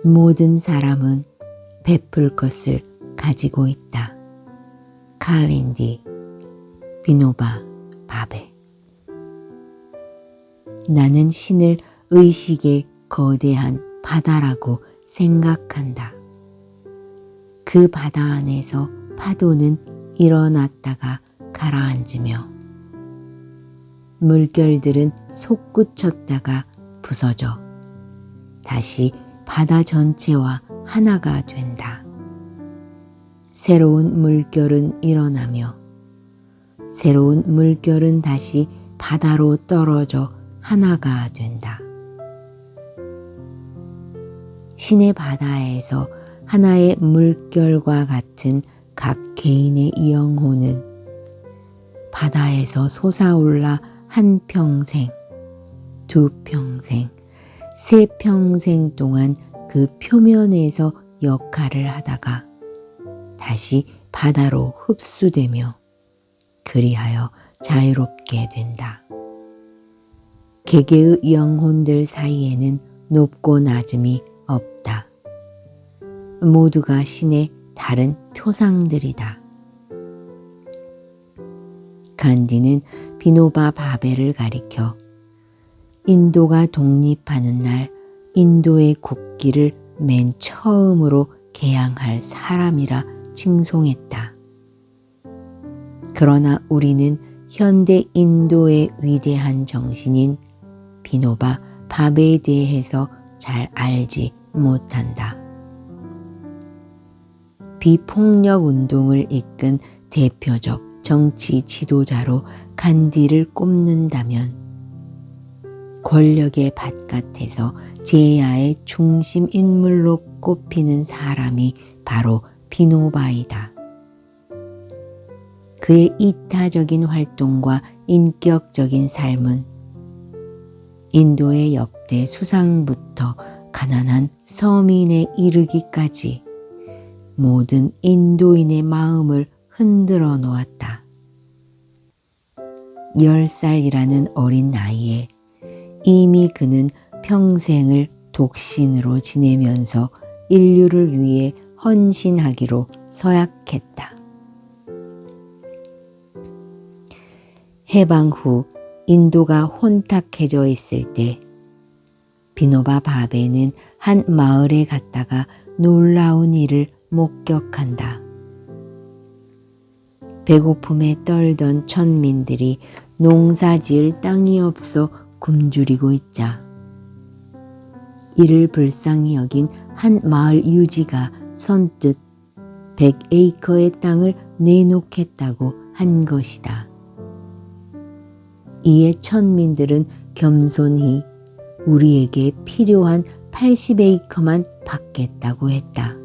모든 사람은 베풀 것을 가지고 있다. 칼린디 비노바 바베. 나는 신을 의식의 거대한 바다라고 생각한다. 그 바다 안에서 파도는 일어났다가 가라앉으며 물결들은 솟구쳤다가 부서져 다시 바다 전체와 하나가 된다. 새로운 물결은 일어나며 새로운 물결은 다시 바다로 떨어져 하나가 된다. 신의 바다에서 하나의 물결과 같은 각 개인의 영혼은 바다에서 솟아올라 한 평생, 두 평생, 세 평생 동안 그 표면에서 역할을 하다가 다시 바다로 흡수되며 그리하여 자유롭게 된다. 개개의 영혼들 사이에는 높고 낮음이 없다. 모두가 신의 다른 표상들이다. 간디는 비노바 바베를 가리켜 인도가 독립하는 날 인도의 국기를 맨 처음으로 개양할 사람이라 칭송했다. 그러나 우리는 현대 인도의 위대한 정신인 비노바 바베에 대해서 잘 알지 못한다. 비폭력 운동을 이끈 대표적 정치 지도자로 간디를 꼽는다면 권력의 바깥에서 제야의 중심 인물로 꼽히는 사람이 바로 비노바이다. 그의 이타적인 활동과 인격적인 삶은 인도의 역대 수상부터 가난한 서민에 이르기까지 모든 인도인의 마음을 흔들어 놓았다. 10살이라는 어린 나이에 이미 그는 평생을 독신으로 지내면서 인류를 위해 헌신하기로 서약했다. 해방 후 인도가 혼탁해져 있을 때 비노바 바베는 한 마을에 갔다가 놀라운 일을 목격한다. 배고픔에 떨던 천민들이 농사 지을 땅이 없어 굶주리고 있자 이를 불쌍히 여긴 한 마을 유지가 선뜻 100에이커의 땅을 내놓겠다고 한 것이다. 이에 천민들은 겸손히 우리에게 필요한 80에이커만 받겠다고 했다.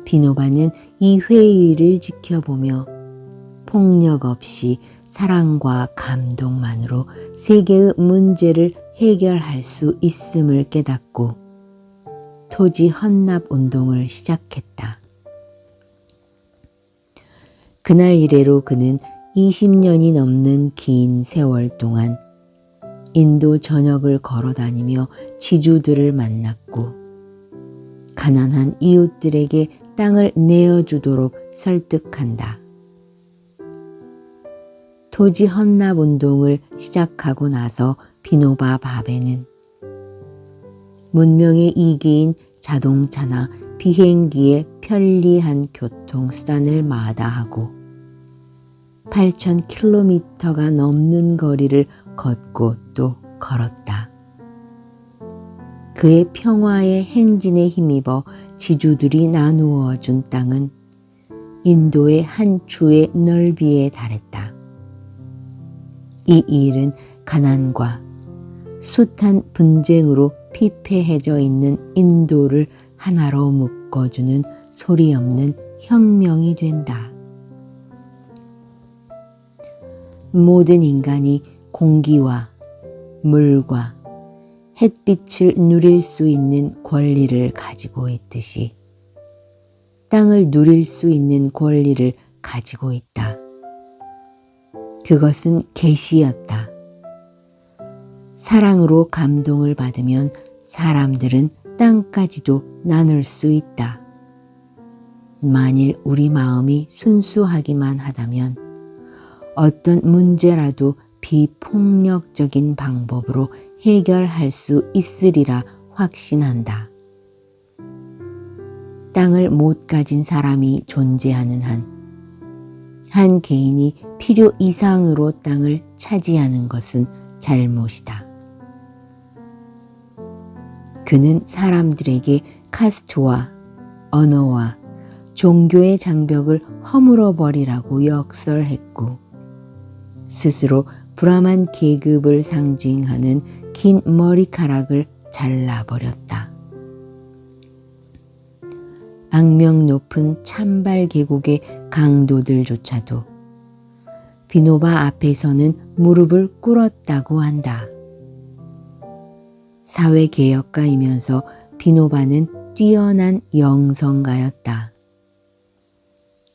비노바는 이 회의를 지켜보며 폭력 없이 사랑과 감동만으로 세계의 문제를 해결할 수 있음을 깨닫고 토지 헌납 운동을 시작했다. 그날 이래로 그는 20년이 넘는 긴 세월 동안 인도 전역을 걸어다니며 지주들을 만났고 가난한 이웃들에게 땅을 내어주도록 설득한다. 토지 헌납 운동을 시작하고 나서 비노바 바베는 문명의 이기인 자동차나 비행기의 편리한 교통수단을 마다하고 8,000km가 넘는 거리를 걷고 또 걸었다. 그의 평화의 행진에 힘입어 지주들이 나누어 준 땅은 인도의 한 주의 넓이에 달했다. 이 일은 가난과 숱한 분쟁으로 피폐해져 있는 인도를 하나로 묶어주는 소리 없는 혁명이 된다. 모든 인간이 공기와 물과 햇빛을 누릴 수 있는 권리를 가지고 있듯이 땅을 누릴 수 있는 권리를 가지고 있다. 그것은 계시였다. 사랑으로 감동을 받으면 사람들은 땅까지도 나눌 수 있다. 만일 우리 마음이 순수하기만 하다면 어떤 문제라도 비폭력적인 방법으로 해결할 수 있으리라 확신한다. 땅을 못 가진 사람이 존재하는 한 개인이 필요 이상으로 땅을 차지하는 것은 잘못이다. 그는 사람들에게 카스트와 언어와 종교의 장벽을 허물어 버리라고 역설했고, 스스로 브라만 계급을 상징하는 긴 머리카락을 잘라버렸다. 악명 높은 찬발 계곡의 강도들조차도 비노바 앞에서는 무릎을 꿇었다고 한다. 사회개혁가이면서 비노바는 뛰어난 영성가였다.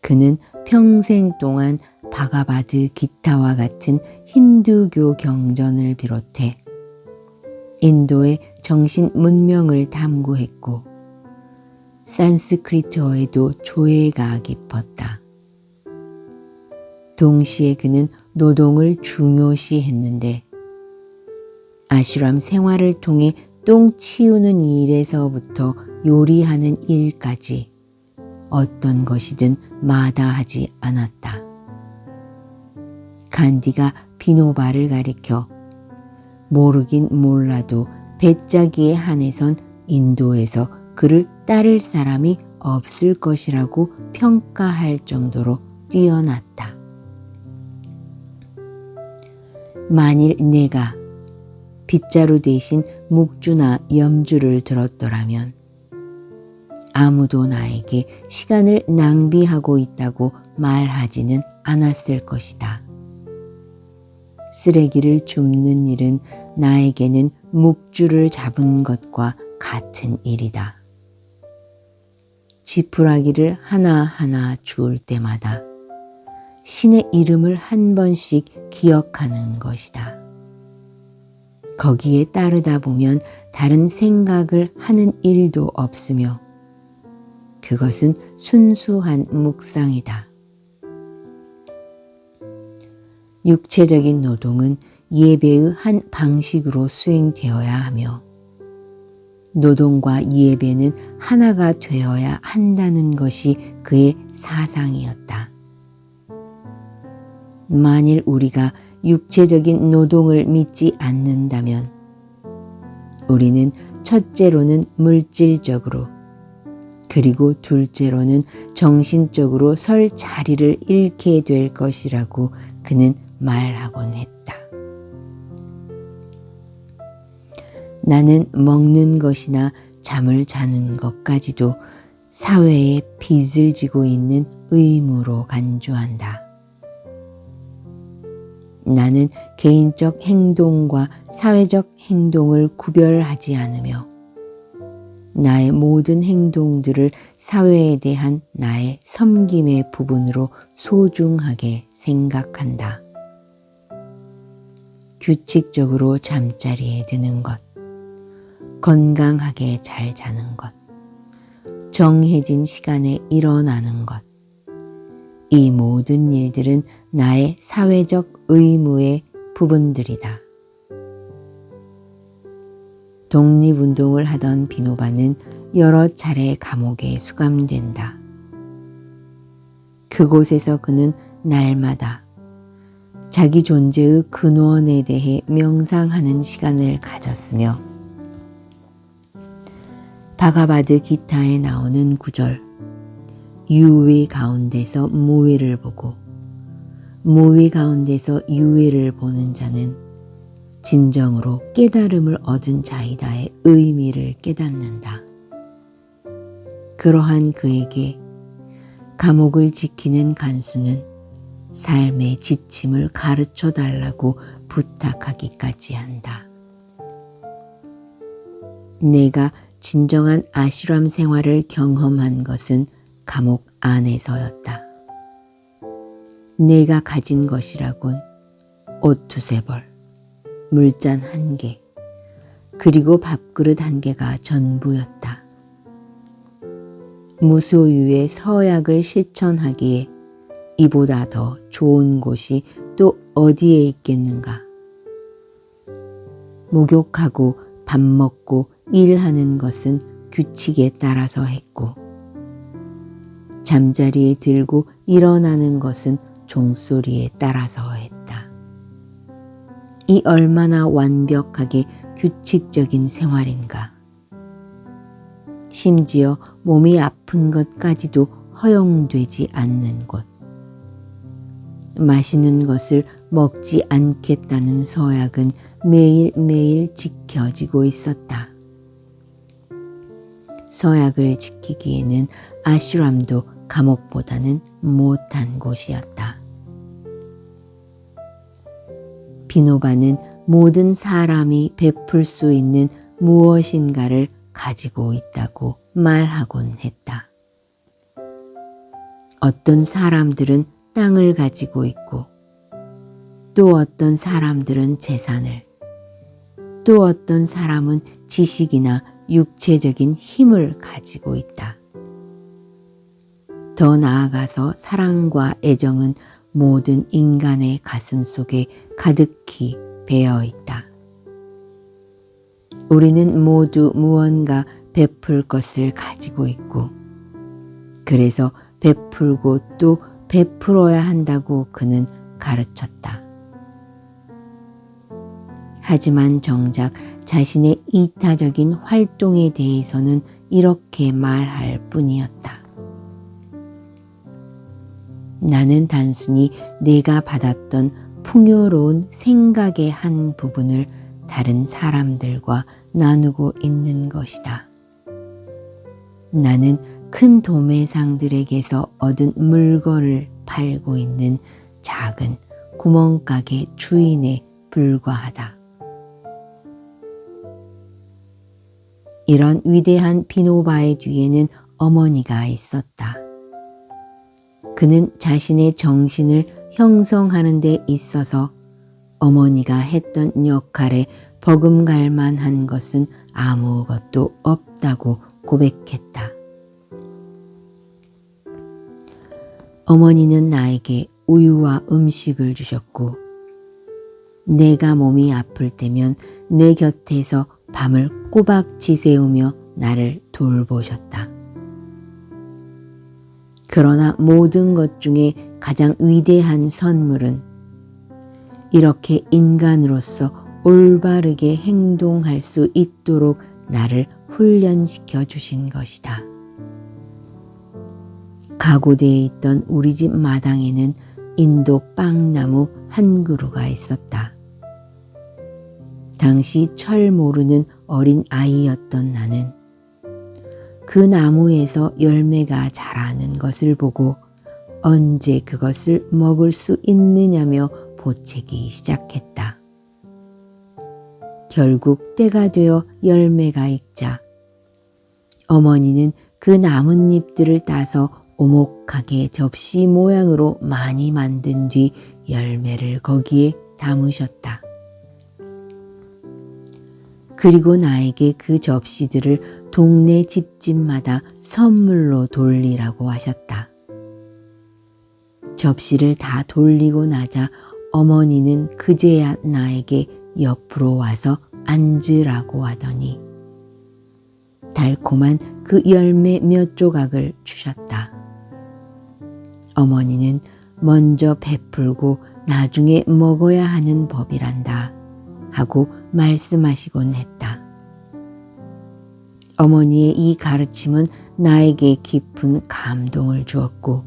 그는 평생 동안 바가바드 기타와 같은 힌두교 경전을 비롯해 인도의 정신 문명을 탐구했고 산스크리트어에도 조예가 깊었다. 동시에 그는 노동을 중요시했는데 아슈람 생활을 통해 똥 치우는 일에서부터 요리하는 일까지 어떤 것이든 마다하지 않았다. 간디가 비노바를 가리켜 모르긴 몰라도 배짜기에 한해선 인도에서 그를 따를 사람이 없을 것이라고 평가할 정도로 뛰어났다. 만일 내가 빗자루 대신 묵주나 염주를 들었더라면 아무도 나에게 시간을 낭비하고 있다고 말하지는 않았을 것이다. 쓰레기를 줍는 일은 나에게는 묵주를 잡은 것과 같은 일이다. 지푸라기를 하나하나 주울 때마다 신의 이름을 한 번씩 기억하는 것이다. 거기에 따르다 보면 다른 생각을 하는 일도 없으며 그것은 순수한 묵상이다. 육체적인 노동은 예배의 한 방식으로 수행되어야 하며 노동과 예배는 하나가 되어야 한다는 것이 그의 사상이었다. 만일 우리가 육체적인 노동을 믿지 않는다면 우리는 첫째로는 물질적으로 그리고 둘째로는 정신적으로 설 자리를 잃게 될 것이라고 그는 말하곤 했다. 나는 먹는 것이나 잠을 자는 것까지도 사회에 빚을 지고 있는 의무로 간주한다. 나는 개인적 행동과 사회적 행동을 구별하지 않으며 나의 모든 행동들을 사회에 대한 나의 섬김의 부분으로 소중하게 생각한다. 규칙적으로 잠자리에 드는 것, 건강하게 잘 자는 것, 정해진 시간에 일어나는 것, 이 모든 일들은 나의 사회적 의무의 부분들이다. 독립운동을 하던 비노바는 여러 차례 감옥에 수감된다. 그곳에서 그는 날마다 자기 존재의 근원에 대해 명상하는 시간을 가졌으며 바가바드 기타에 나오는 구절 유위 가운데서 무위를 보고 무위 가운데서 유위를 보는 자는 진정으로 깨달음을 얻은 자이다의 의미를 깨닫는다. 그러한 그에게 감옥을 지키는 간수는 삶의 지침을 가르쳐 달라고 부탁하기까지 한다. 내가 진정한 아슈람 생활을 경험한 것은 감옥 안에서였다. 내가 가진 것이라곤 옷 2-3벌, 물잔 1개, 그리고 밥그릇 1개가 전부였다. 무소유의 서약을 실천하기에 이보다 더 좋은 곳이 또 어디에 있겠는가? 목욕하고 밥 먹고 일하는 것은 규칙에 따라서 했고, 잠자리에 들고 일어나는 것은 종소리에 따라서 했다. 이 얼마나 완벽하게 규칙적인 생활인가. 심지어 몸이 아픈 것까지도 허용되지 않는 것. 마시는 것을 먹지 않겠다는 서약은 매일매일 지켜지고 있었다. 서약을 지키기에는 아슈람도 감옥보다는 못한 곳이었다. 비노바는 모든 사람이 베풀 수 있는 무엇인가를 가지고 있다고 말하곤 했다. 어떤 사람들은 땅을 가지고 있고, 또 어떤 사람들은 재산을, 또 어떤 사람은 지식이나 육체적인 힘을 가지고 있다. 더 나아가서 사랑과 애정은 모든 인간의 가슴 속에 가득히 배어 있다. 우리는 모두 무언가 베풀 것을 가지고 있고, 그래서 베풀고 또 베풀어야 한다고 그는 가르쳤다. 하지만 정작 자신의 이타적인 활동에 대해서는 이렇게 말할 뿐이었다. 나는 단순히 내가 받았던 풍요로운 생각의 한 부분을 다른 사람들과 나누고 있는 것이다. 나는 큰 도매상들에게서 얻은 물건을 팔고 있는 작은 구멍가게 주인에 불과하다. 이런 위대한 비노바의 뒤에는 어머니가 있었다. 그는 자신의 정신을 형성하는 데 있어서 어머니가 했던 역할에 버금갈 만한 것은 아무것도 없다고 고백했다. 어머니는 나에게 우유와 음식을 주셨고, 내가 몸이 아플 때면 내 곁에서 밤을 꼬박 지새우며 나를 돌보셨다. 그러나 모든 것 중에 가장 위대한 선물은 이렇게 인간으로서 올바르게 행동할 수 있도록 나를 훈련시켜 주신 것이다. 가구대에 있던 우리 집 마당에는 인도 빵나무 한 그루가 있었다. 당시 철 모르는 어린 아이였던 나는 그 나무에서 열매가 자라는 것을 보고 언제 그것을 먹을 수 있느냐며 보채기 시작했다. 결국 때가 되어 열매가 익자 어머니는 그 나뭇잎들을 따서 오목하게 접시 모양으로 많이 만든 뒤 열매를 거기에 담으셨다. 그리고 나에게 그 접시들을 동네 집집마다 선물로 돌리라고 하셨다. 접시를 다 돌리고 나자 어머니는 그제야 나에게 옆으로 와서 앉으라고 하더니 달콤한 그 열매 몇 조각을 주셨다. 어머니는 먼저 베풀고 나중에 먹어야 하는 법이란다 하고 말씀하시곤 했다. 어머니의 이 가르침은 나에게 깊은 감동을 주었고,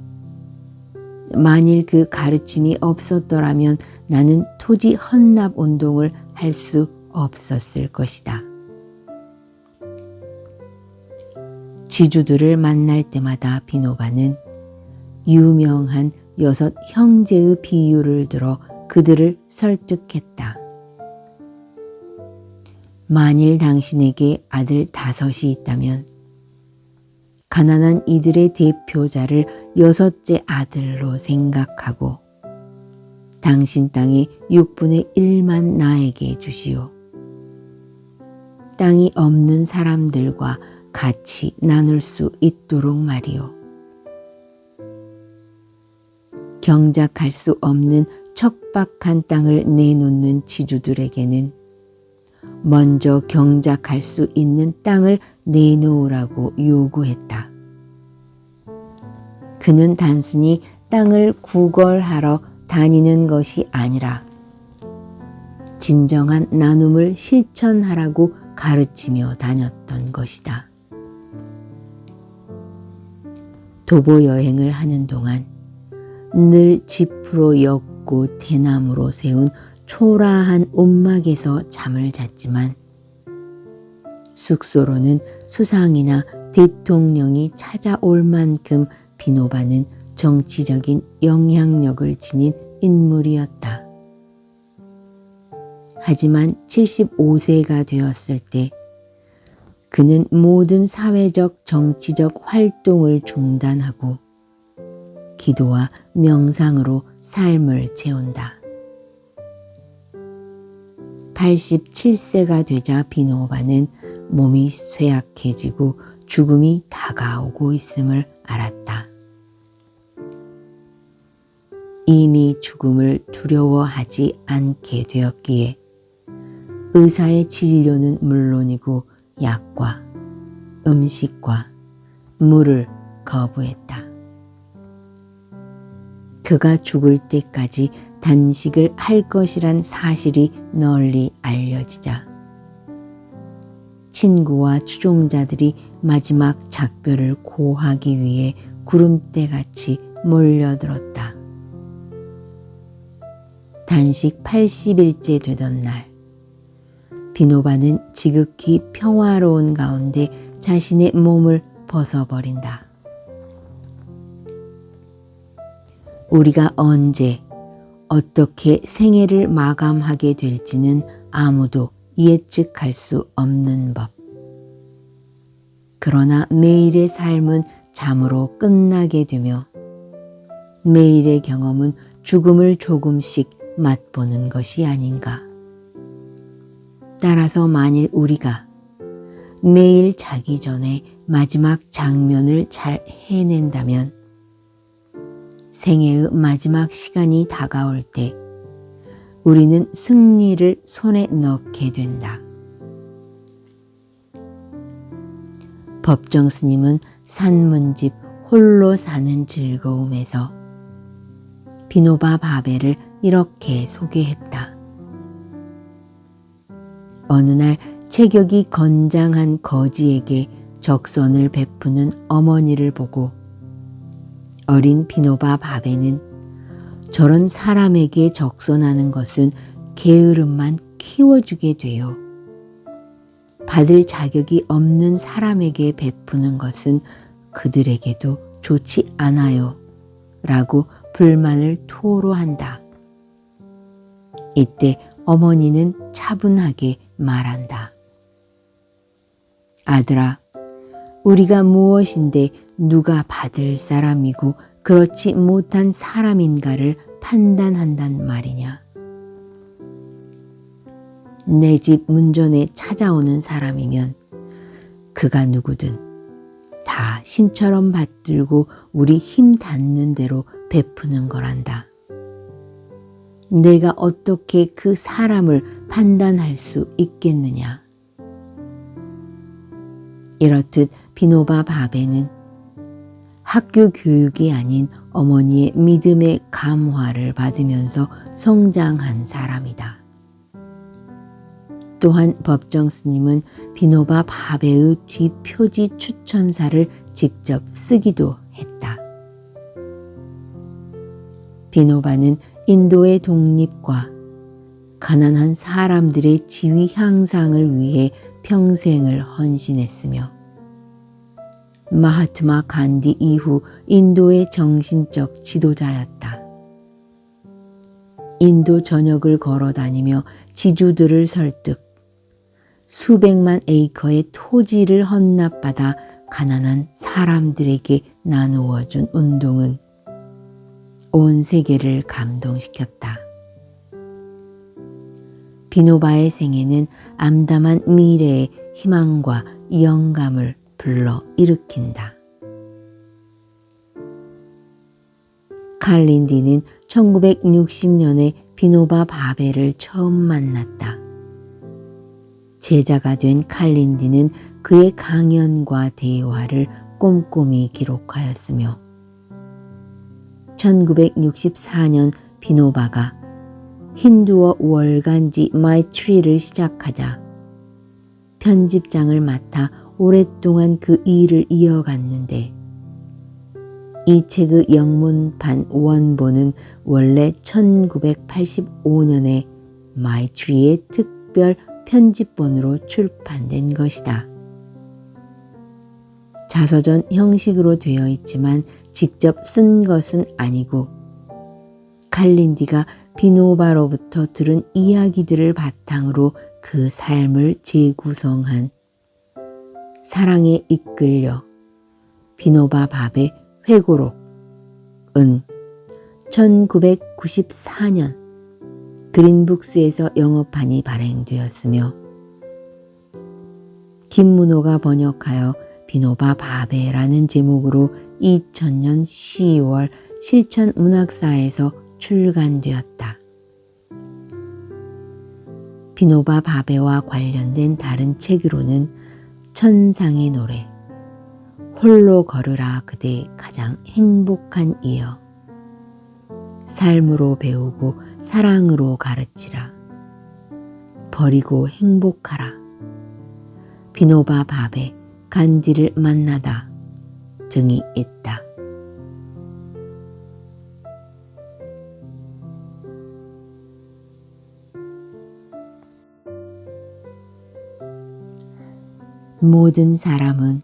만일 그 가르침이 없었더라면 나는 토지 헌납 운동을 할 수 없었을 것이다. 지주들을 만날 때마다 비노바는 유명한 6 형제의 비유를 들어 그들을 설득했다. 만일 당신에게 아들 5이 있다면 가난한 이들의 대표자를 6째 아들로 생각하고 당신 땅의 6분의 1만 나에게 주시오. 땅이 없는 사람들과 같이 나눌 수 있도록 말이요. 경작할 수 없는 척박한 땅을 내놓는 지주들에게는 먼저 경작할 수 있는 땅을 내놓으라고 요구했다. 그는 단순히 땅을 구걸하러 다니는 것이 아니라 진정한 나눔을 실천하라고 가르치며 다녔던 것이다. 도보 여행을 하는 동안 늘 지프로 엮고 대나무로 세운 초라한 움막에서 잠을 잤지만 숙소로는 수상이나 대통령이 찾아올 만큼 비노바는 정치적인 영향력을 지닌 인물이었다. 하지만 75세가 되었을 때 그는 모든 사회적 정치적 활동을 중단하고 기도와 명상으로 삶을 채운다. 87세가 되자 비노바는 몸이 쇠약해지고 죽음이 다가오고 있음을 알았다. 이미 죽음을 두려워하지 않게 되었기에 의사의 진료는 물론이고 약과 음식과 물을 거부했다. 그가 죽을 때까지 단식을 할 것이란 사실이 널리 알려지자 친구와 추종자들이 마지막 작별을 고하기 위해 구름대같이 몰려들었다. 단식 80일째 되던 날, 비노바는 지극히 평화로운 가운데 자신의 몸을 벗어버린다. 우리가 언제 어떻게 생애를 마감하게 될지는 아무도 예측할 수 없는 법. 그러나 매일의 삶은 잠으로 끝나게 되며 매일의 경험은 죽음을 조금씩 맛보는 것이 아닌가. 따라서 만일 우리가 매일 자기 전에 마지막 장면을 잘 해낸다면 생애의 마지막 시간이 다가올 때 우리는 승리를 손에 넣게 된다. 법정 스님은 산문집 홀로 사는 즐거움에서 비노바 바베를 이렇게 소개했다. 어느 날 체격이 건장한 거지에게 적선을 베푸는 어머니를 보고 어린 비노바 바베는 저런 사람에게 적선하는 것은 게으름만 키워주게 돼요. 받을 자격이 없는 사람에게 베푸는 것은 그들에게도 좋지 않아요. 라고 불만을 토로한다. 이때 어머니는 차분하게 말한다. 아들아, 우리가 무엇인데 누가 받을 사람이고 그렇지 못한 사람인가를 판단한단 말이냐. 내 집 문전에 찾아오는 사람이면 그가 누구든 다 신처럼 받들고 우리 힘 닿는 대로 베푸는 거란다. 내가 어떻게 그 사람을 판단할 수 있겠느냐. 이렇듯 비노바 바베는 학교 교육이 아닌 어머니의 믿음의 감화를 받으면서 성장한 사람이다. 또한 법정 스님은 비노바 바베의 뒷표지 추천사를 직접 쓰기도 했다. 비노바는 인도의 독립과 가난한 사람들의 지위 향상을 위해 평생을 헌신했으며 마하트마 간디 이후 인도의 정신적 지도자였다. 인도 전역을 걸어다니며 지주들을 설득, 수백만 에이커의 토지를 헌납받아 가난한 사람들에게 나누어준 운동은 온 세계를 감동시켰다. 비노바의 생애는 암담한 미래의 희망과 영감을 불러 일으킨다. 칼린디는 1960년에 비노바 바베를 처음 만났다. 제자가 된 칼린디는 그의 강연과 대화를 꼼꼼히 기록하였으며 1964년 비노바가 힌두어 월간지 마이 트리를 시작하자 편집장을 맡아 오랫동안 그 일을 이어갔는데 이 책의 영문판 원본은 원래 1985년에 마이 트리의 특별 편집본으로 출판된 것이다. 자서전 형식으로 되어 있지만 직접 쓴 것은 아니고 칼린디가 비노바로부터 들은 이야기들을 바탕으로 그 삶을 재구성한 사랑에 이끌려 비노바 바베 회고록은 1994년 그린북스에서 영어판이 발행되었으며 김문호가 번역하여 비노바 바베라는 제목으로 2000년 10월 실천문학사에서 출간되었다. 비노바 바베와 관련된 다른 책으로는 천상의 노래, 홀로 걸으라 그대 가장 행복한 이여, 삶으로 배우고 사랑으로 가르치라, 버리고 행복하라, 비노바 바베 간디를 만나다 등이 있다. 모든 사람은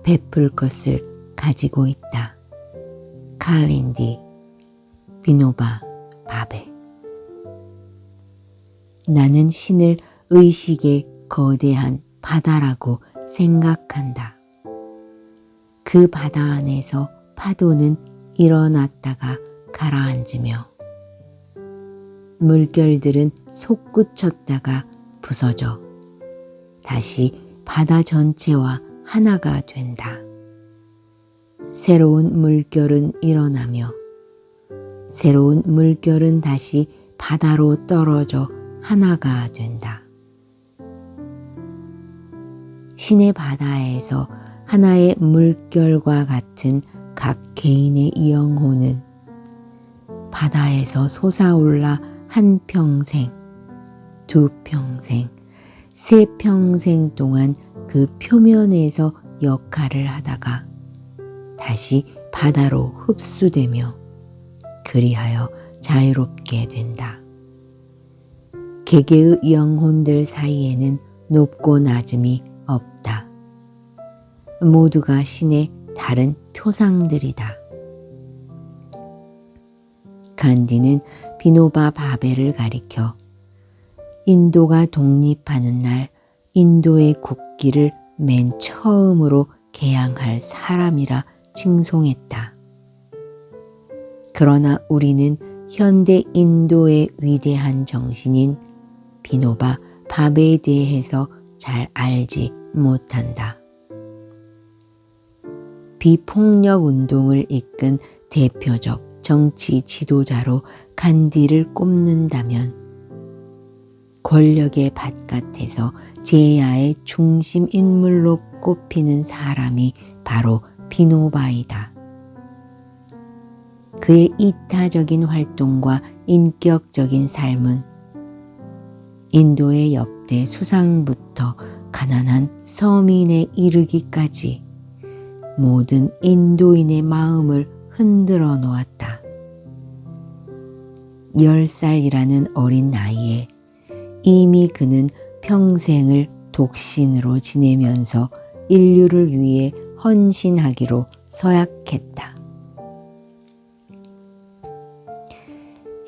베풀 것을 가지고 있다. 칼린디, 비노바 바베. 나는 신을 의식의 거대한 바다라고 생각한다. 그 바다 안에서 파도는 일어났다가 가라앉으며 물결들은 솟구쳤다가 부서져 다시 바다 전체와 하나가 된다. 새로운 물결은 일어나며 새로운 물결은 다시 바다로 떨어져 하나가 된다. 신의 바다에서 하나의 물결과 같은 각 개인의 영혼은 바다에서 솟아올라 한 평생, 두 평생, 세 평생 동안 그 표면에서 역할을 하다가 다시 바다로 흡수되며 그리하여 자유롭게 된다. 개개의 영혼들 사이에는 높고 낮음이 없다. 모두가 신의 다른 표상들이다. 간디는 비노바 바베를 가리켜 인도가 독립하는 날 인도의 국기를 맨 처음으로 개양할 사람이라 칭송했다. 그러나 우리는 현대 인도의 위대한 정신인 비노바 바베에 대해서 잘 알지 못한다. 비폭력 운동을 이끈 대표적 정치 지도자로 간디를 꼽는다면 권력의 바깥에서 제야의 중심 인물로 꼽히는 사람이 바로 비노바이다. 그의 이타적인 활동과 인격적인 삶은 인도의 역대 수상부터 가난한 서민에 이르기까지 모든 인도인의 마음을 흔들어 놓았다. 10살이라는 어린 나이에 이미 그는 평생을 독신으로 지내면서 인류를 위해 헌신하기로 서약했다.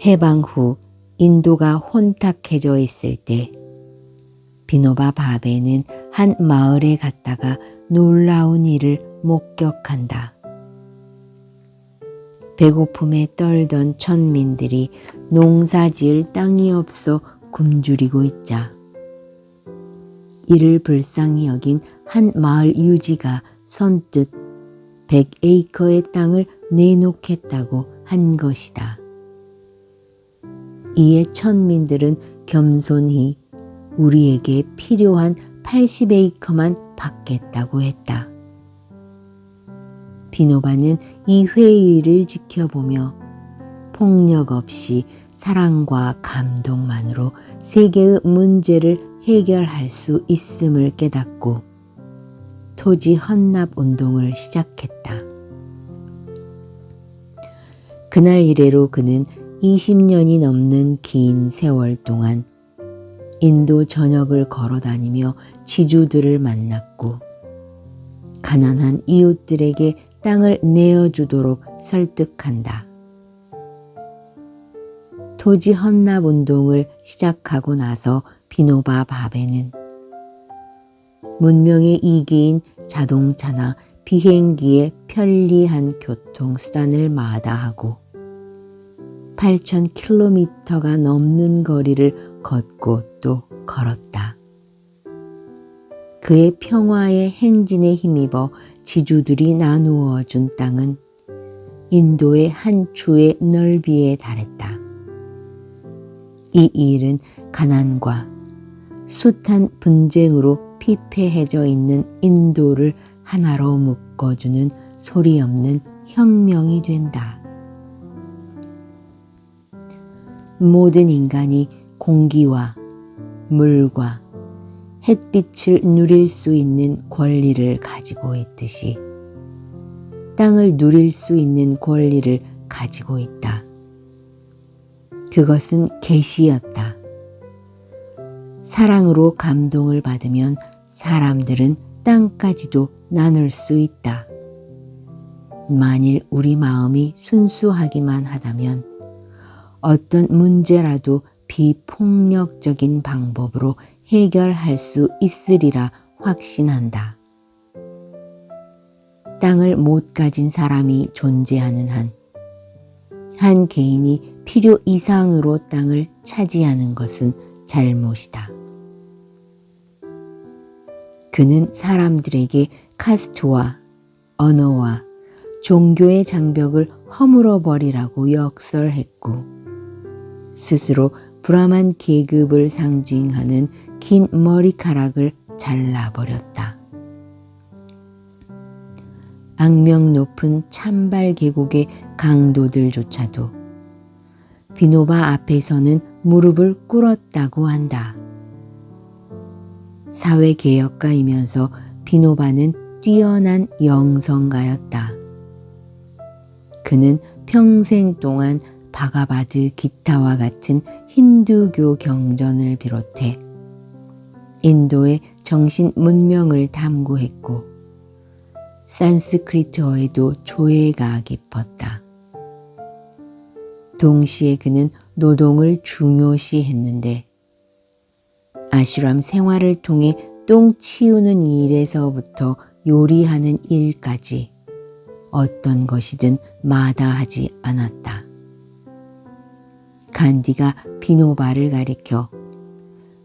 해방 후 인도가 혼탁해져 있을 때 비노바 바베는 한 마을에 갔다가 놀라운 일을 목격한다. 배고픔에 떨던 천민들이 농사 지을 땅이 없어 굶주리고 있자 이를 불쌍히 여긴 한 마을 유지가 선뜻 100에이커의 땅을 내놓겠다고 한 것이다. 이에 천민들은 겸손히 우리에게 필요한 80에이커만 받겠다고 했다. 비노바는 이 회의를 지켜보며 폭력 없이 사랑과 감동만으로 세계의 문제를 해결할 수 있음을 깨닫고 토지 헌납 운동을 시작했다. 그날 이래로 그는 20년이 넘는 긴 세월 동안 인도 전역을 걸어다니며 지주들을 만났고 가난한 이웃들에게 땅을 내어주도록 설득한다. 토지 헌납 운동을 시작하고 나서 비노바 바베는 문명의 이기인 자동차나 비행기의 편리한 교통수단을 마다하고 8,000km가 넘는 거리를 걷고 또 걸었다. 그의 평화의 행진에 힘입어 지주들이 나누어 준 땅은 인도의 한 주의 넓이에 달했다. 이 일은 가난과 숱한 분쟁으로 피폐해져 있는 인도를 하나로 묶어주는 소리 없는 혁명이 된다. 모든 인간이 공기와 물과 햇빛을 누릴 수 있는 권리를 가지고 있듯이 땅을 누릴 수 있는 권리를 가지고 있다. 그것은 계시였다. 사랑으로 감동을 받으면 사람들은 땅까지도 나눌 수 있다. 만일 우리 마음이 순수하기만 하다면 어떤 문제라도 비폭력적인 방법으로 해결할 수 있으리라 확신한다. 땅을 못 가진 사람이 존재하는 한 개인이 필요 이상으로 땅을 차지하는 것은 잘못이다. 그는 사람들에게 카스트와 언어와 종교의 장벽을 허물어버리라고 역설했고 스스로 브라만 계급을 상징하는 긴 머리카락을 잘라버렸다. 악명 높은 찬발 계곡의 강도들조차도 비노바 앞에서는 무릎을 꿇었다고 한다. 사회개혁가이면서 비노바는 뛰어난 영성가였다. 그는 평생 동안 바가바드 기타와 같은 힌두교 경전을 비롯해 인도의 정신 문명을 탐구했고 산스크리트어에도 조예가 깊었다. 동시에 그는 노동을 중요시했는데 아슈람 생활을 통해 똥 치우는 일에서부터 요리하는 일까지 어떤 것이든 마다하지 않았다. 간디가 비노바를 가리켜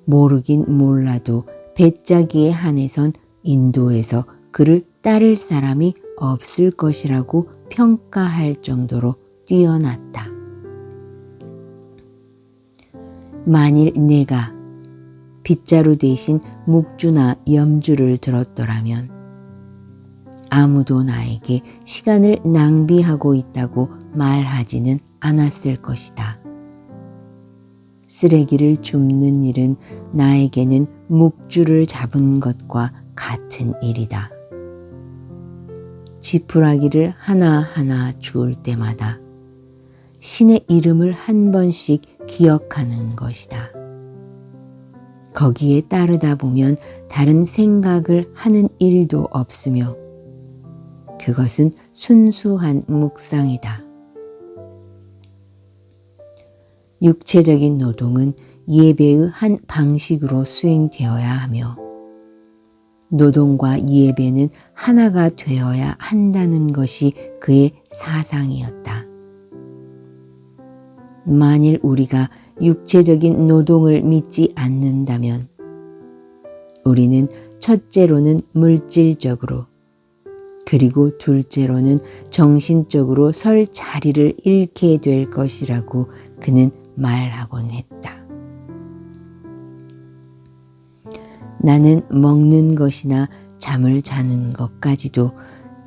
모르긴 몰라도 배짜기에 한해선 인도에서 그를 따를 사람이 없을 것이라고 평가할 정도로 뛰어났다. 만일 내가 빗자루 대신 묵주나 염주를 들었더라면 아무도 나에게 시간을 낭비하고 있다고 말하지는 않았을 것이다. 쓰레기를 줍는 일은 나에게는 묵주를 잡은 것과 같은 일이다. 지푸라기를 하나하나 주울 때마다 신의 이름을 한 번씩 기억하는 것이다. 거기에 따르다 보면 다른 생각을 하는 일도 없으며 그것은 순수한 묵상이다. 육체적인 노동은 예배의 한 방식으로 수행되어야 하며 노동과 예배는 하나가 되어야 한다는 것이 그의 사상이었다. 만일 우리가 육체적인 노동을 믿지 않는다면 우리는 첫째로는 물질적으로, 그리고 둘째로는 정신적으로 설 자리를 잃게 될 것이라고 그는 말하곤 했다. 나는 먹는 것이나 잠을 자는 것까지도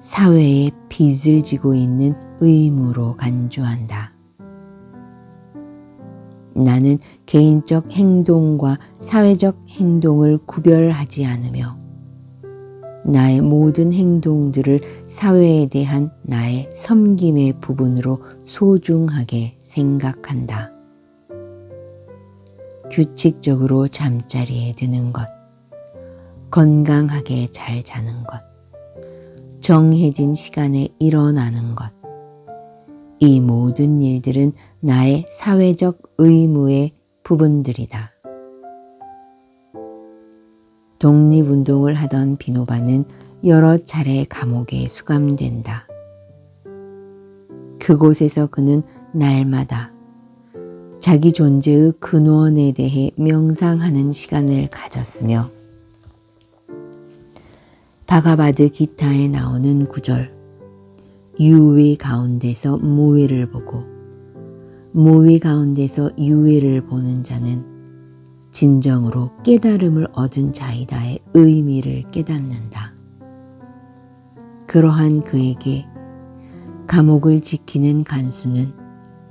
사회에 빚을 지고 있는 의무로 간주한다. 나는 개인적 행동과 사회적 행동을 구별하지 않으며 나의 모든 행동들을 사회에 대한 나의 섬김의 부분으로 소중하게 생각한다. 규칙적으로 잠자리에 드는 것, 건강하게 잘 자는 것, 정해진 시간에 일어나는 것, 이 모든 일들은 나의 사회적 의무의 부분들이다. 독립운동을 하던 비노바는 여러 차례 감옥에 수감된다. 그곳에서 그는 날마다 자기 존재의 근원에 대해 명상하는 시간을 가졌으며 바가바드 기타에 나오는 구절, 유위 가운데서 무위를 보고 무위 가운데서 유위를 보는 자는 진정으로 깨달음을 얻은 자이다의 의미를 깨닫는다. 그러한 그에게 감옥을 지키는 간수는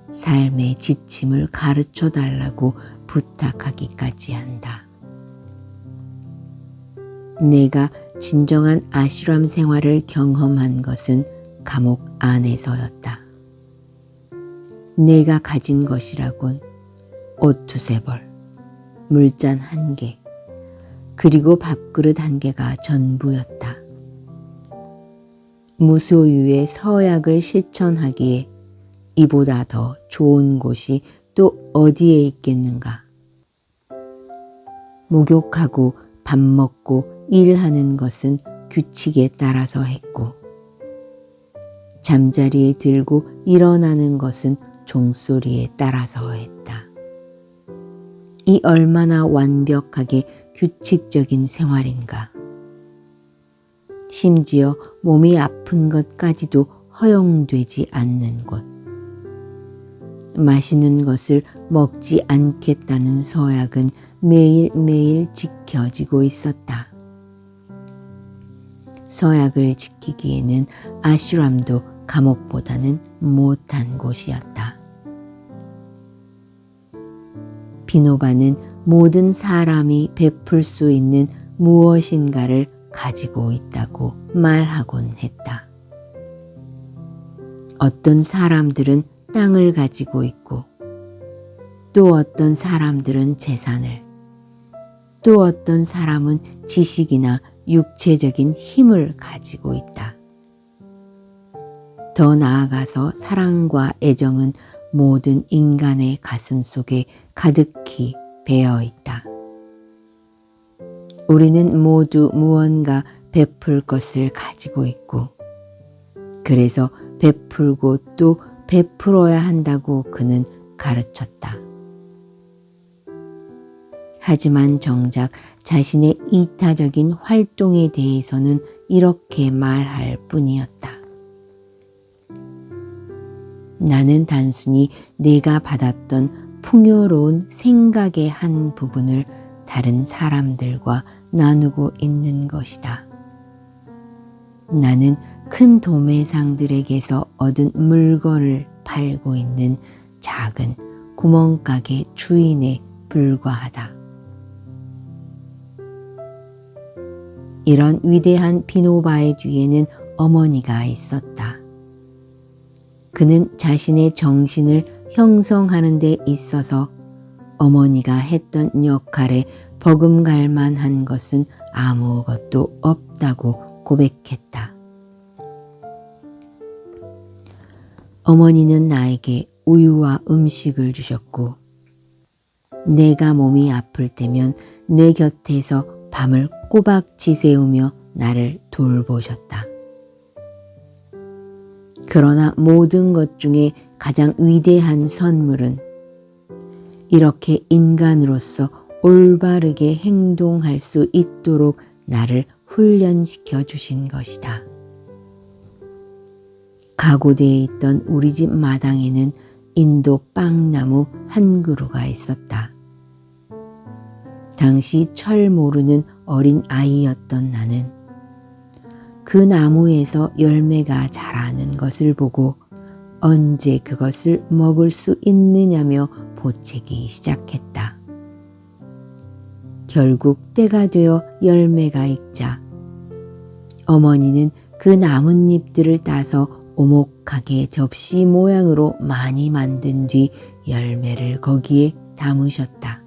삶의 지침을 가르쳐 달라고 부탁하기까지 한다. 내가 진정한 아슈람 생활을 경험한 것은 감옥 안에서였다. 내가 가진 것이라곤 옷 2-3벌, 물잔 1개, 그리고 밥그릇 1개가 전부였다. 무소유의 서약을 실천하기에 이보다 더 좋은 곳이 또 어디에 있겠는가? 목욕하고 밥 먹고 일하는 것은 규칙에 따라서 했고, 잠자리에 들고 일어나는 것은 종소리에 따라서 했다. 이 얼마나 완벽하게 규칙적인 생활인가. 심지어 몸이 아픈 것까지도 허용되지 않는 곳. 맛있는 것을 먹지 않겠다는 서약은 매일매일 지켜지고 있었다. 서약을 지키기에는 아슈람도 감옥보다는 못한 곳이었다. 비노바는 모든 사람이 베풀 수 있는 무엇인가를 가지고 있다고 말하곤 했다. 어떤 사람들은 땅을 가지고 있고, 또 어떤 사람들은 재산을, 또 어떤 사람은 지식이나 육체적인 힘을 가지고 있다. 더 나아가서 사랑과 애정은 모든 인간의 가슴 속에 가득히 배어 있다. 우리는 모두 무언가 베풀 것을 가지고 있고, 그래서 베풀고 또 베풀어야 한다고 그는 가르쳤다. 하지만 정작 자신의 이타적인 활동에 대해서는 이렇게 말할 뿐이었다. 나는 단순히 내가 받았던 풍요로운 생각의 한 부분을 다른 사람들과 나누고 있는 것이다. 나는 큰 도매상들에게서 얻은 물건을 팔고 있는 작은 구멍가게 주인에 불과하다. 이런 위대한 비노바의 뒤에는 어머니가 있었다. 그는 자신의 정신을 형성하는 데 있어서 어머니가 했던 역할에 버금갈 만한 것은 아무것도 없다고 고백했다. 어머니는 나에게 우유와 음식을 주셨고, 내가 몸이 아플 때면 내 곁에서 밤을 꼬박 지새우며 나를 돌보셨다. 그러나 모든 것 중에 가장 위대한 선물은 이렇게 인간으로서 올바르게 행동할 수 있도록 나를 훈련시켜 주신 것이다. 가구대에 있던 우리 집 마당에는 인도 빵나무 한 그루가 있었다. 당시 철 모르는 어린 아이였던 나는 그 나무에서 열매가 자라는 것을 보고 언제 그것을 먹을 수 있느냐며 보채기 시작했다. 결국 때가 되어 열매가 익자 어머니는 그 나뭇잎들을 따서 오목하게 접시 모양으로 많이 만든 뒤 열매를 거기에 담으셨다.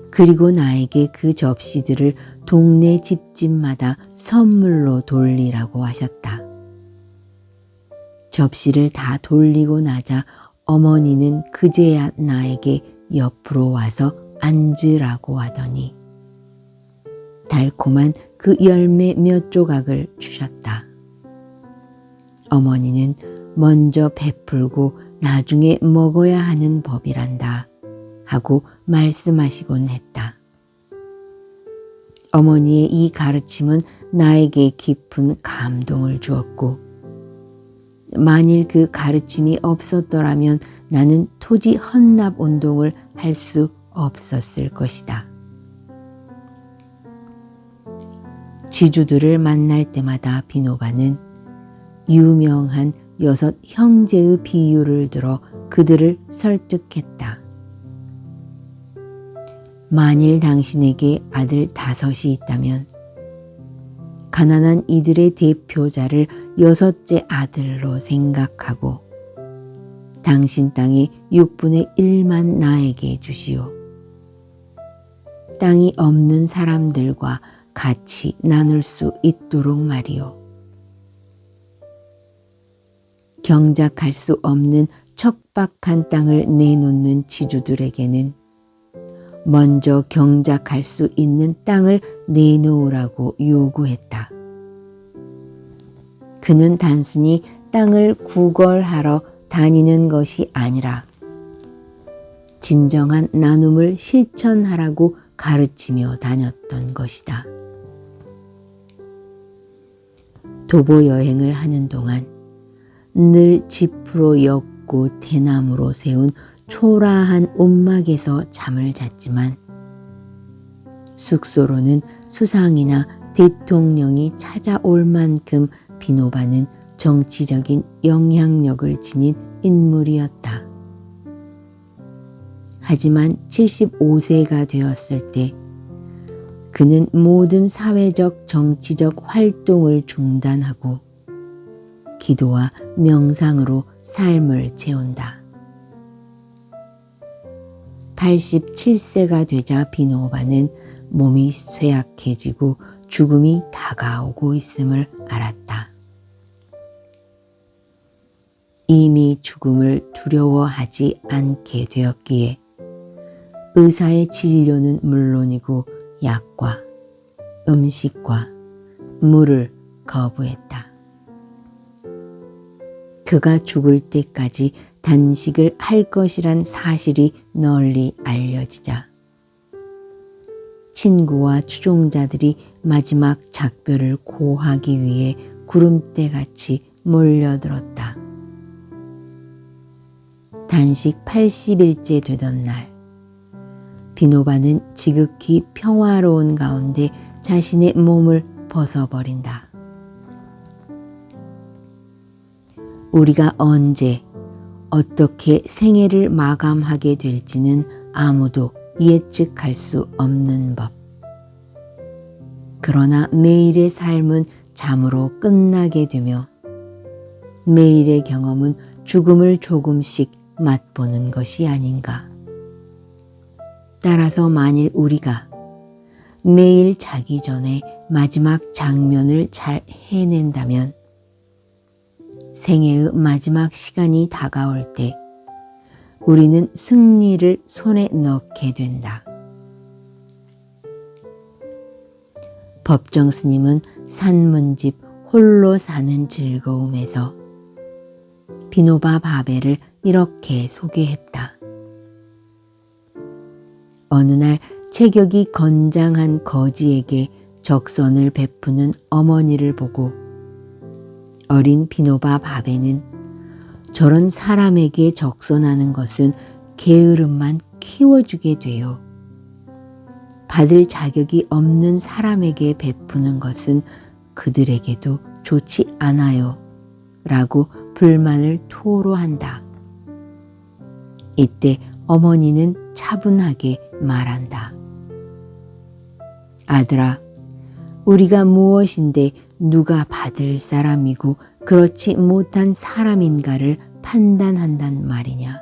그리고 나에게 그 접시들을 동네 집집마다 선물로 돌리라고 하셨다. 접시를 다 돌리고 나자 어머니는 그제야 나에게 옆으로 와서 앉으라고 하더니 달콤한 그 열매 몇 조각을 주셨다. 어머니는 먼저 베풀고 나중에 먹어야 하는 법이란다 하고 말씀하시곤 했다. 어머니의 이 가르침은 나에게 깊은 감동을 주었고 만일 그 가르침이 없었더라면 나는 토지 헌납 운동을 할 수 없었을 것이다. 지주들을 만날 때마다 비노바는 유명한 6 형제의 비유를 들어 그들을 설득했다. 만일 당신에게 아들 5이 있다면 가난한 이들의 대표자를 6째 아들로 생각하고 당신 땅의 6분의 1만 나에게 주시오. 땅이 없는 사람들과 같이 나눌 수 있도록 말이오. 경작할 수 없는 척박한 땅을 내놓는 지주들에게는 먼저 경작할 수 있는 땅을 내놓으라고 요구했다. 그는 단순히 땅을 구걸하러 다니는 것이 아니라 진정한 나눔을 실천하라고 가르치며 다녔던 것이다. 도보 여행을 하는 동안 늘 지프로 엮고 대나무로 세운 초라한 움막에서 잠을 잤지만 숙소로는 수상이나 대통령이 찾아올 만큼 비노바는 정치적인 영향력을 지닌 인물이었다. 하지만 75세가 되었을 때 그는 모든 사회적 정치적 활동을 중단하고 기도와 명상으로 삶을 채운다. 87세가 되자 비노바는 몸이 쇠약해지고 죽음이 다가오고 있음을 알았다. 이미 죽음을 두려워하지 않게 되었기에 의사의 진료는 물론이고 약과 음식과 물을 거부했다. 그가 죽을 때까지 단식을 할 것이란 사실이 널리 알려지자 친구와 추종자들이 마지막 작별을 고하기 위해 구름대같이 몰려들었다. 단식 80일째 되던 날 비노바는 지극히 평화로운 가운데 자신의 몸을 벗어버린다. 우리가 언제 어떻게 생애를 마감하게 될지는 아무도 예측할 수 없는 법. 그러나 매일의 삶은 잠으로 끝나게 되며 매일의 경험은 죽음을 조금씩 맛보는 것이 아닌가. 따라서 만일 우리가 매일 자기 전에 마지막 장면을 잘 해낸다면 생애의 마지막 시간이 다가올 때 우리는 승리를 손에 넣게 된다. 법정 스님은 산문집 홀로 사는 즐거움에서 비노바 바베를 이렇게 소개했다. 어느 날 체격이 건장한 거지에게 적선을 베푸는 어머니를 보고 어린 비노바 바베는 저런 사람에게 적선하는 것은 게으름만 키워주게 돼요. 받을 자격이 없는 사람에게 베푸는 것은 그들에게도 좋지 않아요. 라고 불만을 토로한다. 이때 어머니는 차분하게 말한다. 아들아, 우리가 무엇인데 누가 받을 사람이고 그렇지 못한 사람인가를 판단한단 말이냐.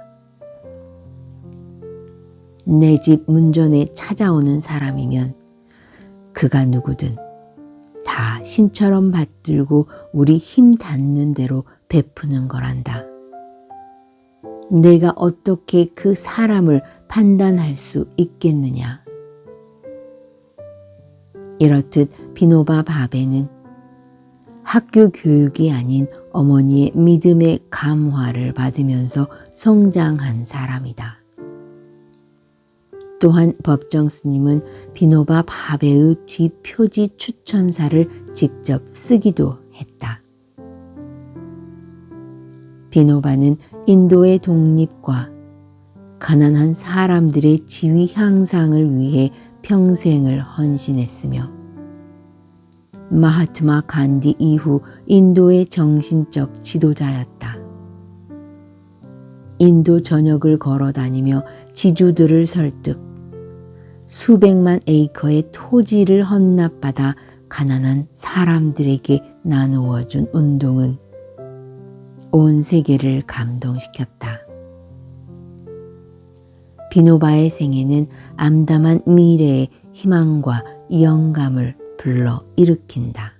내 집 문전에 찾아오는 사람이면 그가 누구든 다 신처럼 받들고 우리 힘 닿는 대로 베푸는 거란다. 내가 어떻게 그 사람을 판단할 수 있겠느냐. 이렇듯 비노바 바베는 학교 교육이 아닌 어머니의 믿음의 감화를 받으면서 성장한 사람이다. 또한 법정 스님은 비노바 바베의 뒷표지 추천사를 직접 쓰기도 했다. 비노바는 인도의 독립과 가난한 사람들의 지위 향상을 위해 평생을 헌신했으며 마하트마 간디 이후 인도의 정신적 지도자였다. 인도 전역을 걸어다니며 지주들을 설득, 수백만 에이커의 토지를 헌납받아 가난한 사람들에게 나누어 준 운동은 온 세계를 감동시켰다. 비노바의 생애는 암담한 미래의 희망과 영감을 불러 일으킨다.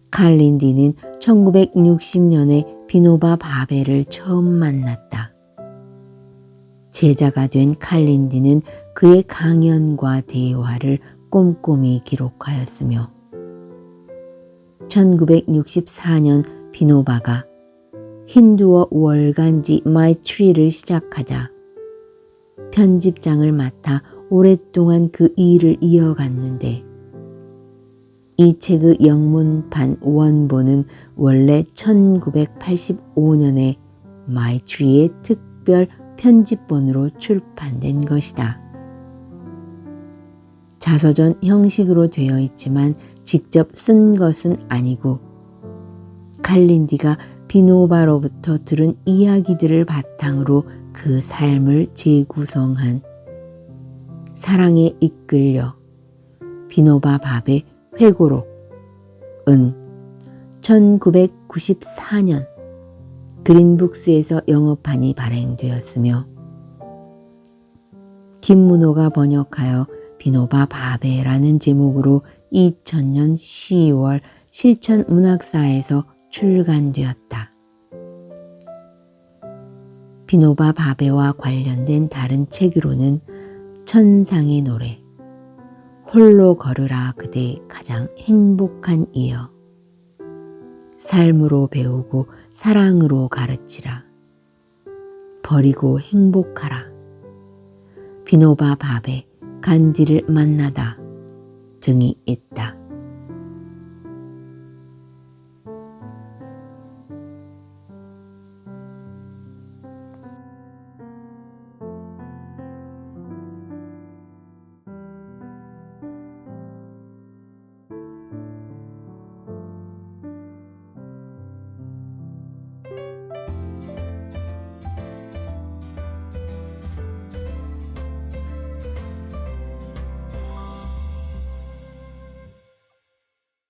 칼린디는 1960년에 비노바 바베를 처음 만났다. 제자가 된 칼린디는 그의 강연과 대화를 꼼꼼히 기록하였으며 1964년 비노바가 힌두어 월간지 마이트리를 시작하자 편집장을 맡아 오랫동안 그 일을 이어갔는데 이 책의 영문판 원본은 원래 1985년에 마이트리의 특별 편집본으로 출판된 것이다. 자서전 형식으로 되어 있지만 직접 쓴 것은 아니고 칼린디가 비노바로부터 들은 이야기들을 바탕으로 그 삶을 재구성한 사랑에 이끌려 비노바 바베 회고록은 1994년 그린북스에서 영어판이 발행되었으며 김문호가 번역하여 비노바 바베라는 제목으로 2000년 10월 실천문학사에서 출간되었다. 비노바 바베와 관련된 다른 책으로는 천상의 노래, 홀로 걸으라 그대 가장 행복한 이여, 삶으로 배우고 사랑으로 가르치라, 버리고 행복하라, 비노바 바베 간디를 만나다 등이 있다.